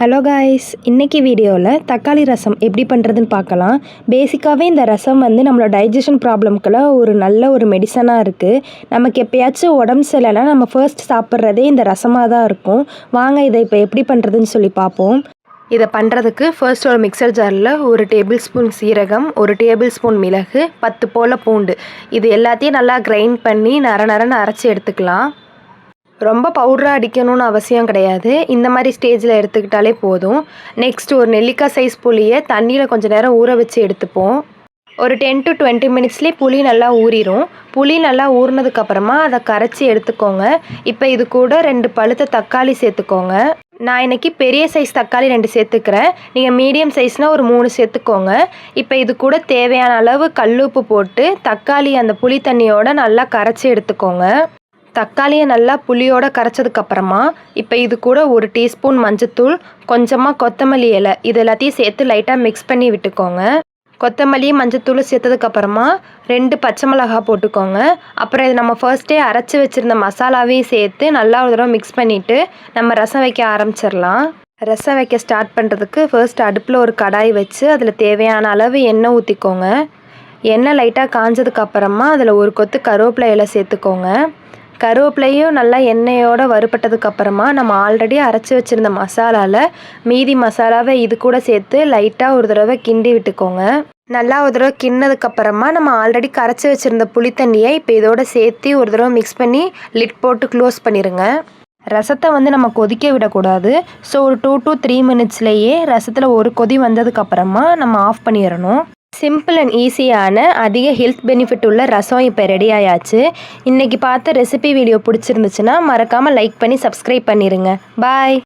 Hello guys, இன்றைக்கி வீடியோவில் தக்காளி ரசம் எப்படி பண்ணுறதுன்னு பார்க்கலாம். பேசிக்காகவே இந்த ரசம் நம்மளோட டைஜஷன் ப்ராப்ளம்க்கெல்லாம் ஒரு நல்ல மெடிசனாக இருக்குது. நமக்கு எப்போயாச்சும் உடம்பு சரியில்லைனா நம்ம ஃபர்ஸ்ட் சாப்பிட்றதே இந்த ரசமாக தான் இருக்கும். வாங்க இதை இப்போ எப்படி பண்ணுறதுன்னு சொல்லி பார்ப்போம். இதை பண்ணுறதுக்கு ஃபர்ஸ்ட் ஒரு மிக்சர் ஜாரில் 1 டேபிள் ஸ்பூன் சீரகம், 1 டேபிள் ஸ்பூன் மிளகு, 10 போல் பூண்டு, இது எல்லாத்தையும் நல்லா கிரைண்ட் பண்ணி நரன்னு அரைச்சி எடுத்துக்கலாம். ரொம்ப பவுடராக அடிக்கணும்னு அவசியம் கிடையாது. இந்த மாதிரி ஸ்டேஜில் எடுத்துக்கிட்டாலே போதும். நெக்ஸ்ட் ஒரு நெல்லிக்காய் சைஸ் புளியை தண்ணியில் கொஞ்சம் நேரம் ஊற வச்சு எடுத்துப்போம். ஒரு 10 to 20 மினிட்ஸ்லேயே புளி நல்லா ஊறிடும். புளி நல்லா ஊறினதுக்கப்புறமா அதை கரைச்சி எடுத்துக்கோங்க. இப்போ இது கூட 2 பழுத்த தக்காளி சேர்த்துக்கோங்க. நான் இன்றைக்கி பெரிய சைஸ் தக்காளி 2 சேர்த்துக்கிறேன். நீங்கள் மீடியம் சைஸ்னால் ஒரு 3 சேர்த்துக்கோங்க. இப்போ இது கூட தேவையான அளவு கல்லுப்பு போட்டு தக்காளி அந்த புளி தண்ணியோடு நல்லா கரைச்சி எடுத்துக்கோங்க. தக்காளியை நல்லா புளியோடு கரைச்சதுக்கப்புறமா இப்போ இது கூட 1 டீஸ்பூன் மஞ்சத்தூள், கொஞ்சமாக கொத்தமல்லி இலை, இது எல்லாத்தையும் சேர்த்து லைட்டாக மிக்ஸ் பண்ணி விட்டுக்கோங்க. கொத்தமல்லி மஞ்சத்தூள் சேர்த்ததுக்கப்புறமா 2 பச்சை மிளகாய் போட்டுக்கோங்க. அப்புறம் இது நம்ம ஃபர்ஸ்ட்டே அரைச்சி வச்சுருந்த மசாலாவையும் சேர்த்து நல்லா ஒரு தடவை மிக்ஸ் பண்ணிவிட்டு நம்ம ரசம் வைக்க ஆரம்பிச்சிடலாம். ரசம் வைக்க ஸ்டார்ட் பண்ணுறதுக்கு ஃபர்ஸ்ட் அடுப்பில் ஒரு கடாய் வச்சு அதில் தேவையான அளவு எண்ணெய் ஊற்றிக்கோங்க. எண்ணெய் லைட்டாக காஞ்சதுக்கப்புறமா அதில் ஒரு கொத்து கருவேப்பிலை இலை சேர்த்துக்கோங்க. கருவேப்பிலையும் நல்லா எண்ணெயோடு வறுபட்டதுக்கப்புறமா நம்ம ஆல்ரெடி அரைச்சி வச்சுருந்த மசாலாவில் மீதி மசாலாவை இது கூட சேர்த்து லைட்டாக ஒரு தடவை கிண்டி விட்டுக்கோங்க. நல்லா ஒரு தடவை கிண்ணதுக்கப்புறமா நம்ம ஆல்ரெடி கரைச்சி வச்சுருந்த புளித்தண்ணியை இப்போ இதோட சேர்த்து ஒரு தடவை மிக்ஸ் பண்ணி லிட் போட்டு க்ளோஸ் பண்ணிடுங்க. ரசத்தை நம்ம கொதிக்க விடக்கூடாது. ஸோ ஒரு 2 to 3 மினிட்ஸ்லேயே ரசத்தில் ஒரு கொதி வந்ததுக்கப்புறமா நம்ம ஆஃப் பண்ணிடணும். சிம்பிள் அண்ட் ஈஸியான அதிக ஹெல்த் பெனிஃபிட் உள்ள ரசம் இப்போ ரெடி ஆயாச்சு. இன்றைக்கி பார்த்த ரெசிபி வீடியோ பிடிச்சிருந்துச்சுன்னா மறக்காமல் லைக் பண்ணி சப்ஸ்கிரைப் பண்ணிடுங்க. பாய்.